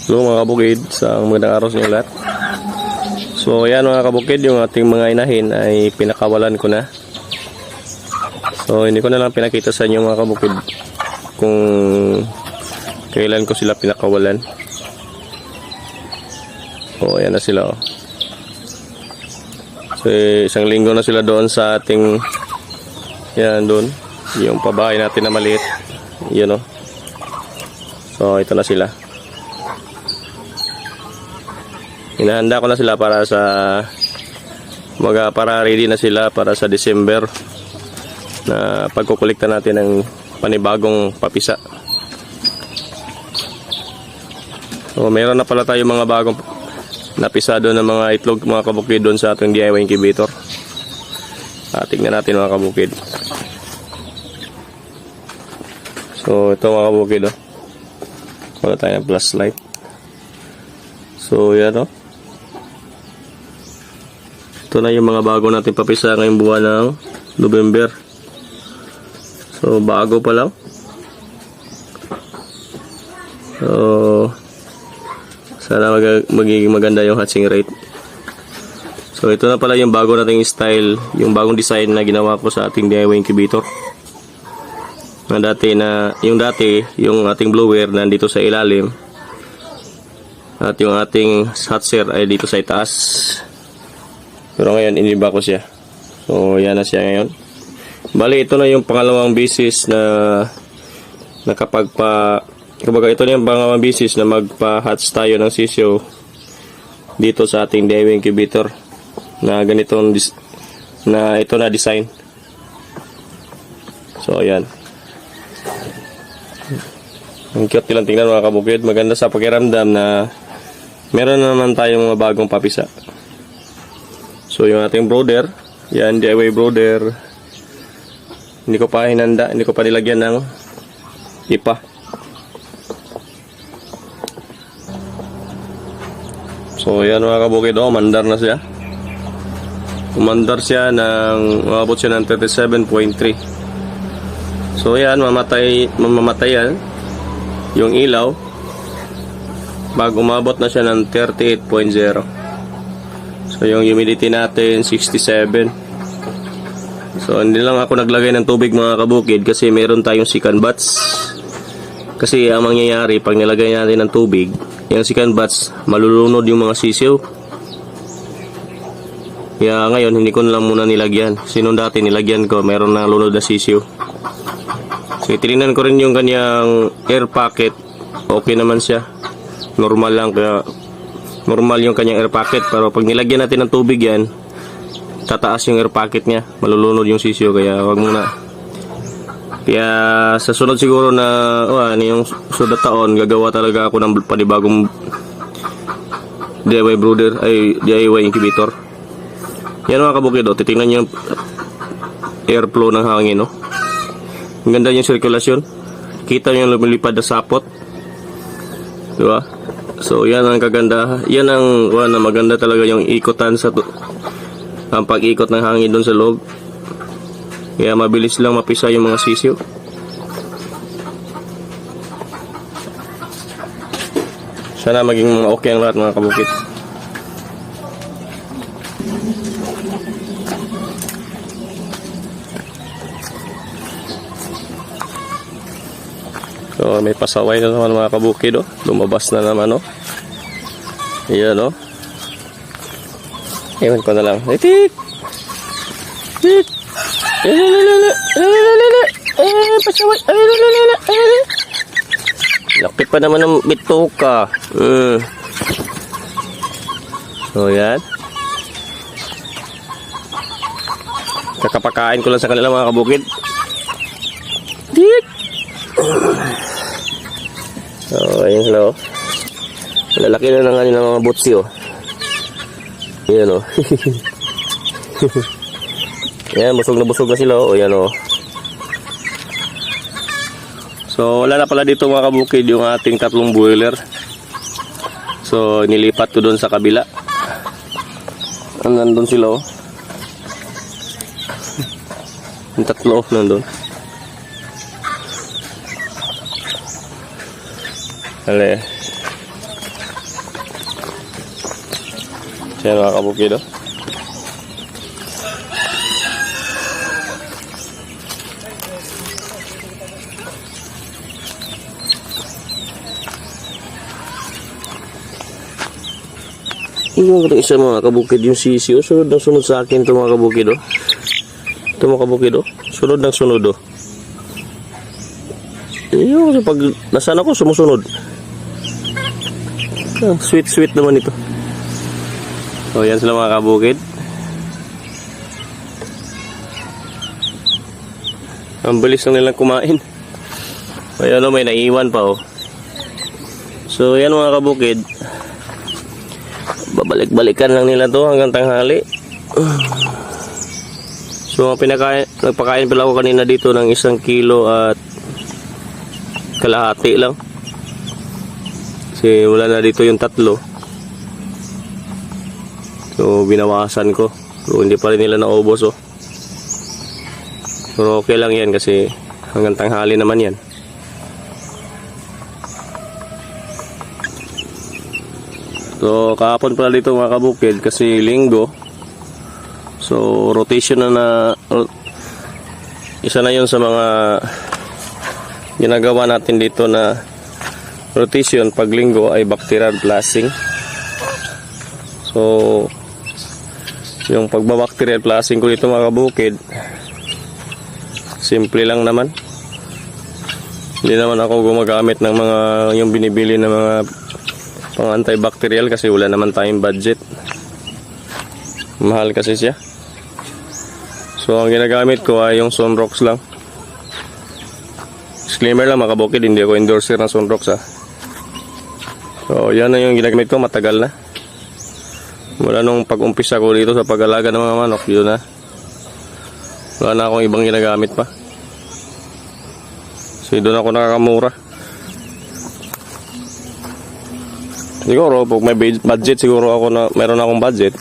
Hello mga kabukid, sa magandang araw sa inyo lahat. So ayan mga kabukid, yung ating mga inahin ay pinakawalan ko na. So hindi ko na lang pinakita sa inyo mga kabukid kung kailan ko sila pinakawalan. So ayan na sila oh. So isang linggo na sila doon sa ating yan doon, yung pabahay natin na maliit. Yan oh. So ito na sila. Hinahanda ko na sila para sa para ready na sila para sa December na pagkukulikta natin ng panibagong papisa. So meron na pala tayo mga bagong napisado ng mga itlog mga kabukid doon sa ating DIY incubator. Tingnan natin mga kabukid. So ito mga kabukid oh. Wala tayong flashlight. So yan oh. Ito na yung mga bago natin papisa ngayong buwan ng November. So bago pa lang. So sana magiging maganda yung hatching rate. So ito na pala yung bago nating style, yung bagong design na ginawa ko sa ating DIY incubator. Yung yung ating blower nandito sa ilalim. At yung ating hatcher ay dito sa itaas. Pero ngayon iniba ko siya. So yan na siya ngayon. Bali ito na yung pangalawang bisis na kumbaga ito na yung pangalawang bisis na magpa-hatch tayo ng sisyo dito sa ating DIY incubator na ganitong na ito na design. So ayan. Ang cute nilang tingnan mga kabukid. Maganda sa pakiramdam na meron na naman tayong mga bagong papisa. So yung ating brooder, yan DIY brooder. Hindi ko pa hinanda, hindi ko pa nilagyan ng ipa. So yan mga kabukid, oh, mandar na siya. Umandar siya umabot siya ng 37.3. So yan, mamamatay yan yung ilaw pag umabot na siya ng 38.0. So yung humidity natin 67. So hindi lang ako naglagay ng tubig mga kabukid kasi meron tayong second batch. Kasi ang mangyayari pag nilagay natin ng tubig, yung second batch malulunod yung mga sisiw. Kaya ngayon hindi ko na lang muna nilagyan. Sinong dati nilagyan ko, meron na lunod na sisiw. So tinignan ko rin yung kanyang air pocket. Okay naman siya. Normal lang, kaya normal yung kanyang air pocket. Pero pag nilagyan natin ng tubig yan, tataas yung air pocket niya, malulunod yung sisyo. Kaya wag muna. Kaya sa sunod siguro na yung sunod taon, gagawa talaga ako ng panibagong DIY brooder ay DIY incubator. Yan mga kabukid, titingnan nyo yung airflow ng hangin, no? Ang ganda yung sirkulasyon. Kita nyo yung lumilipad na sapot, diba? So yan ang kaganda. Yan ang na maganda talaga yung ikotan ang pag-ikot ng hangin doon sa loob. Kaya mabilis lang mapisa yung mga sisiw. Sana maging okay ang lahat mga kabukid. So may pasaway na naman mga kabukid oh. Lumabas na naman oh. Ayan oh. Ewan ko na lang. Tit! Tit! Pasaway! Lapit pa naman ng bituka. So yan. Kakapakain ko lang sa kanila mga kabukid. Tit! So ayun hello. Lalaki na ng mga butsi oh. Yan o. Yan, busog na sila o. Yan o. So wala na pala dito mga kabukid yung ating tatlong boiler. So nilipat ko doon sa kabila. Nandun sila o. Yung tatlo nandun. Ale. Yan mga kabukid, oh. Yung isa mga kabukid, yung sisi, oh. Sunod ng sunod sa akin ito mga kabukid, oh. Ito mga kabukid, oh. Sunod ng sunod, oh. Yung pag nasaan ako, sumusunod. Ah, sweet naman ito. So yan sila mga kabukid. Ang bilis lang nilang kumain. Ayan, oh, may naiwan pa, oh. So yan mga kabukid, babalik-balikan lang nila to hanggang tanghali. So nagpakain pala ako kanina dito ng 1 kilo at kalahati lang. Kasi wala na dito yung 3. So binawasan ko. Pero hindi pa rin nila naubos, oh. Pero okay lang yan kasi hanggang tanghali naman yan. So kahapon pala dito mga kabukid kasi linggo. So rotation na isa na yun sa mga ginagawa natin dito na rotation pag linggo ay bacterial flushing. So yung pagbabacterial flushing ko dito mga kabukid, simple lang naman. Hindi naman ako gumagamit ng mga yung binibili ng mga pang antibacterial kasi wala naman tayong budget. Mahal kasi siya. So ang ginagamit ko ay yung Sunrox lang. Disclaimer lang mga kabukid, hindi ako endorser ng Sunrox, ha. So yan na yung ginagamit ko, matagal na. Mula nung pag-umpisa ko dito sa pag-alaga ng mga manok, yun na. Wala na akong ibang ginagamit pa. So doon ako nakakamura. Siguro pag may budget, siguro ako na meron akong budget,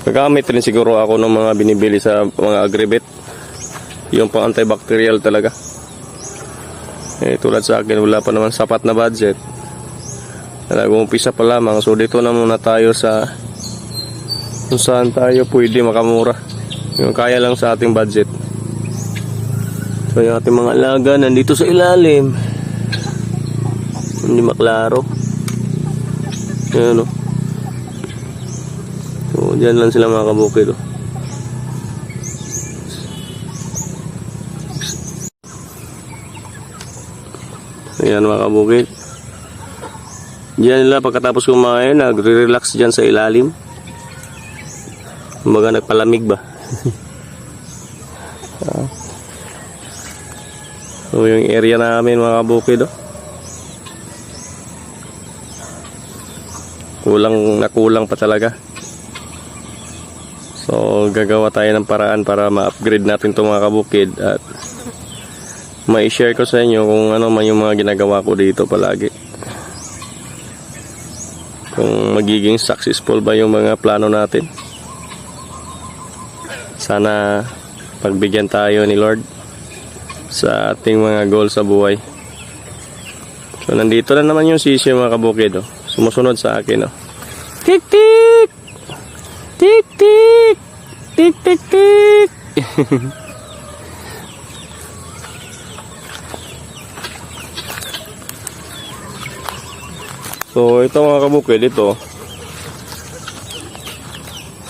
gagamit rin siguro ako ng mga binibili sa mga agribet, yung pang antibacterial talaga. Tulad sa akin, wala pa naman sapat na budget, nag-uumpisa pa lamang. So dito na muna tayo sa kung saan tayo pwede makamura, yung kaya lang sa ating budget. So yung ating mga alaga nandito sa ilalim, hindi maklaro. Ayan, oh. So dyan lang sila mga kabukid, oh. Ayan mga kabukid, dyan nila pagkatapos kumain, nagre-relax dyan sa ilalim. Kumbaga nagpalamig ba. So yung area namin mga kabukid, oh, kulang pa talaga. So gagawa tayo ng paraan para ma-upgrade natin itong mga kabukid at ma-share ko sa inyo kung ano man yung mga ginagawa ko dito palagi, kung magiging successful ba yung mga plano natin. Sana pagbigyan tayo ni Lord sa ating mga goal sa buhay. So nandito na naman yung sisi mga kabukid, oh. Sumusunod sa akin, oh. Tik tik tik tik tik tik tik. So ito mga kabukid, ito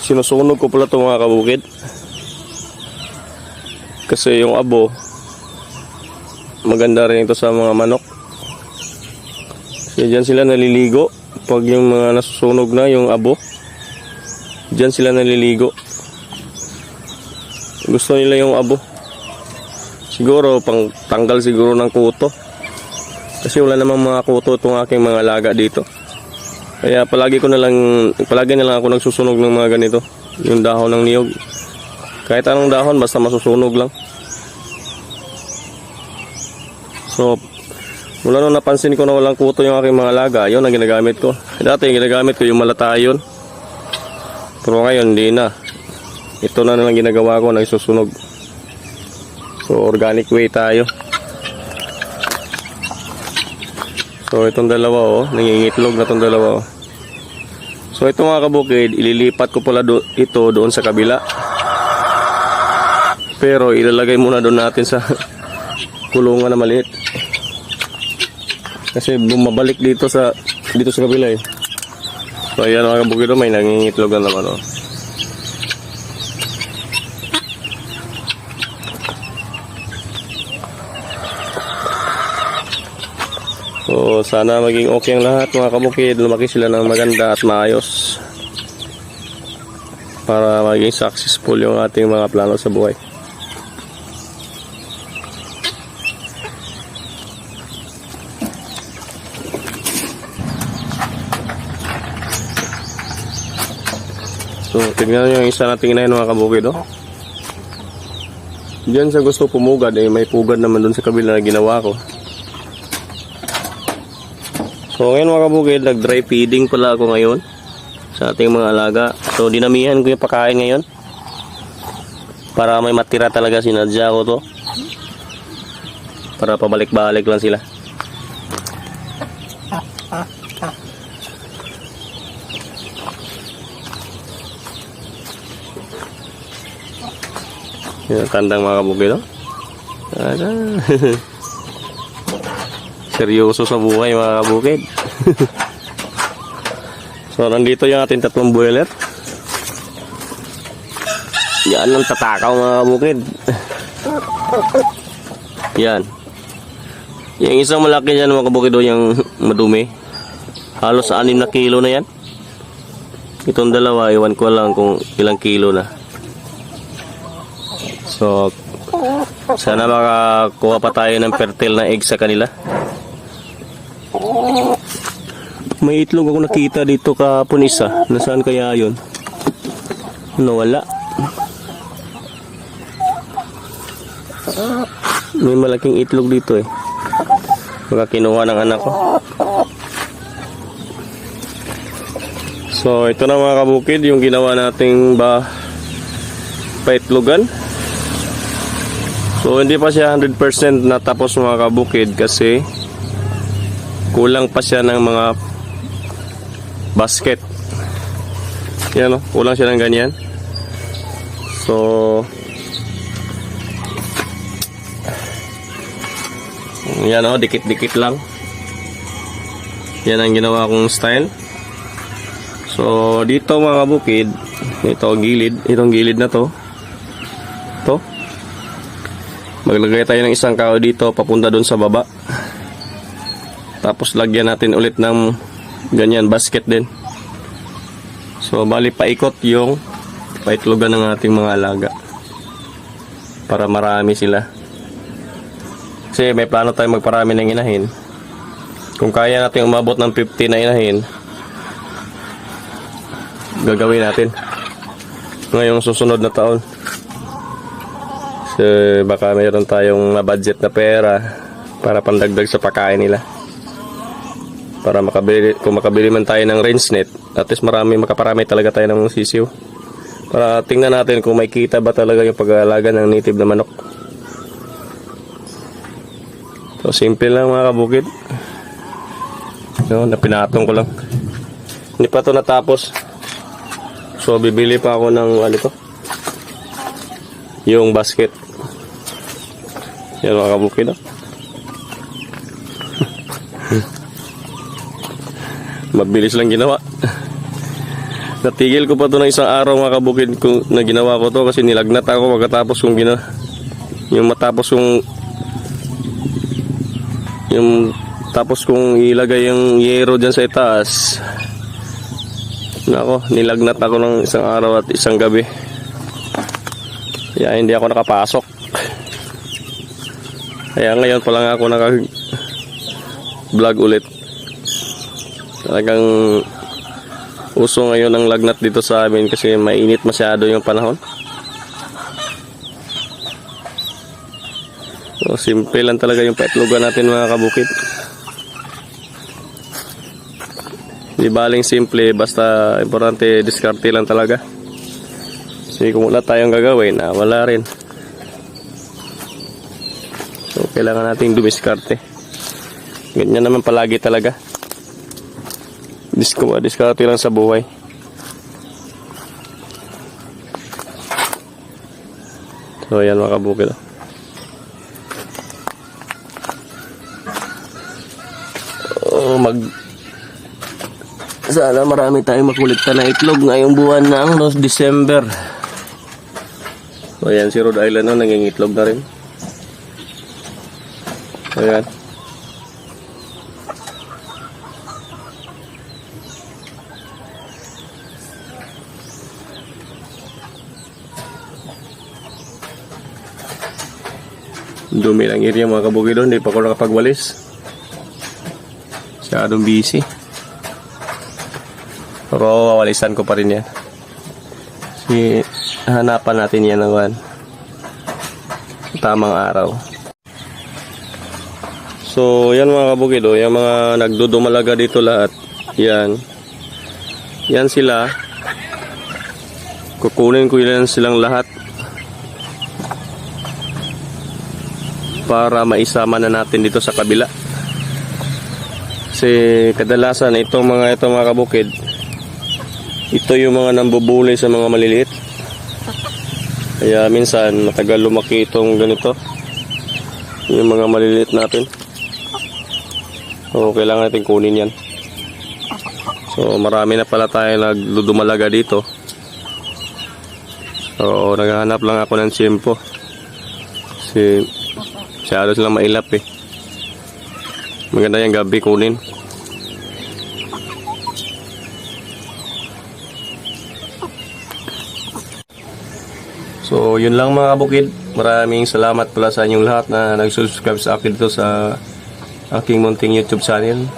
sinusunog ko pala ito mga kabukid kasi yung abo maganda rin ito sa mga manok. Kasi dyan sila naliligo pag yung mga nasusunog na yung abo, dyan sila naliligo. Gusto nila yung abo, siguro pang tanggal siguro ng kuto kasi wala namang mga kuto itong aking mga alaga dito. Kaya palagi na lang ako nagsusunog ng mga ganito, yung dahon ng niyog. Kahit anong dahon basta masusunog lang. So mula nung napansin ko na walang kuto yung aking mga alaga, yun ang ginagamit ko. Dati yung ginagamit ko yung malatayon, pero ngayon hindi na. Ito na lang ginagawa ko, nagsusunog. So organic way tayo. So itong dalawa, oh, nangingitlog na itong dalawa, oh. So ito mga kabukid, ililipat ko pala ito doon sa kabila. Pero ilalagay muna doon natin sa kulungan na maliit. Kasi bumabalik dito sa kabila eh. So ayan mga kabukid, may nangingitlogan naman oh. So sana maging okay ang lahat mga kabukid, lumaki sila ng maganda at maayos para maging successful yung ating mga plano sa buhay. So tingnan nyo yung isa nating inahin mga kabukid oh. Diyan sa gusto pumugad eh, may pugad naman dun sa kabila na ginawa ko. So ngayon mga kabukid, nag-dry feeding pala ako ngayon sa ating mga alaga. So dinamihan ko yung pagkain ngayon para may matira talaga, sinadya ko to para pabalik-balik lang sila. Yung tandang mga kabukid oh. Seryoso sa buhay mga kabukid. So nandito yung ating tatlong boiler. Yan ang tatakaw mga kabukid. Yan. Yung isang malaki dyan mga kabukid o yung madumi. Halos 6 na kilo na yan. Itong dalawa, iwan ko lang kung ilang kilo na. So sana makakuha pa tayo ng fertile na egg sa kanila. May itlog ako nakita dito kahapon isa. Nasaan kaya yun? Nawala. May malaking itlog dito eh. Baka kinuha ng anak ko. So ito na mga kabukid, yung ginawa nating paitlogan. So hindi pa siya 100% natapos mga kabukid kasi kulang pa siya ng mga basket. Yan o, kulang siya ng ganyan. So yan o, dikit-dikit lang. Yan ang ginawa kong style. So dito mga kabukid, itong gilid na to. Maglagay tayo ng isang kao dito papunta doon sa baba. Tapos lagyan natin ulit ng ganyan basket din. So bali paikot yung paitlogan ng ating mga alaga para marami sila. Kasi may plano tayo magparami ng inahin. Kung kaya natin umabot ng 50 na inahin, gagawin natin ngayong susunod na taon. So baka mayroon tayong budget na pera para pandagdag sa pagkain nila. Para kung makabili man tayo ng range net, at least makaparami talaga tayo ng sisiw. Para tingnan natin kung may kita ba talaga yung pag-aalaga ng native na manok. So simple lang mga kabukid. No, napinatong ko lang. Hindi pa to natapos. So bibili pa ako ng yung basket. Yan mga kabukid oh. Mabilis lang ginawa. Natigil ko pa to ng isang araw mga kabukid na ginawa ko to kasi nilagnat ako pagkatapos kong tapos kong ilagay yung yero dyan sa itaas. Nako, nilagnat ako ng isang araw at isang gabi. Kaya hindi ako nakapasok. Kaya ngayon pa lang ako naka-vlog ulit. Talagang uso ngayon ang lagnat dito sa amin kasi mainit masyado yung panahon. So simple lang talaga yung paitlogan natin mga kabukid. Di baling simple, basta importante diskarte lang talaga. Kasi kung wala tayong gagawin, wala rin. So kailangan nating dumiskarte. Ganyan naman palagi talaga. Diskarte lang sa buhay. So ayan mga kabukid. Sana marami tayong makulikta na itlog ngayong buwan ng December. So ayan si Rhode Island na nangingitlog na rin. Ayan. Dumi lang area mga kabukid doon, hindi pa ako nakapagwalis. Masyadong busy. Pero wawalisan ko pa rin yan. Kasi hanapan natin yan ng tamang araw. So yan mga kabukid, yung mga nagdudumalaga dito lahat. Yan. Yan sila. Kukunin ko yan silang lahat. Para maisama na natin dito sa kabila. Kasi kadalasan itong mga kabukid, ito yung mga nambubulay sa mga maliliit. Kaya minsan matagal lumaki itong ganito. Yung mga maliliit natin. So kailangan natin kunin yan. So marami na pala tayo nagdudumalaga dito. So naghahanap lang ako ng tiyempo. Kasi masyado silang mailap eh. Maganda yung gabi kunin. So yun lang mga kabukid. Maraming salamat pala sa inyong lahat na nag-subscribe sa akin dito sa aking munting YouTube channel.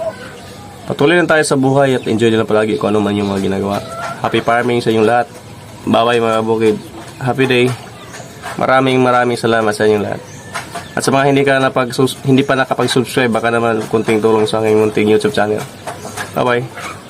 Patuloy lang tayo sa buhay at enjoy nila palagi kung ano man yung mga ginagawa. Happy farming sa inyong lahat. Bye bye mga kabukid. Happy day. Maraming salamat sa inyong lahat. At sa mga hindi pa nakapag-subscribe, baka naman kunting tulong sa aking munting YouTube channel. Bye bye.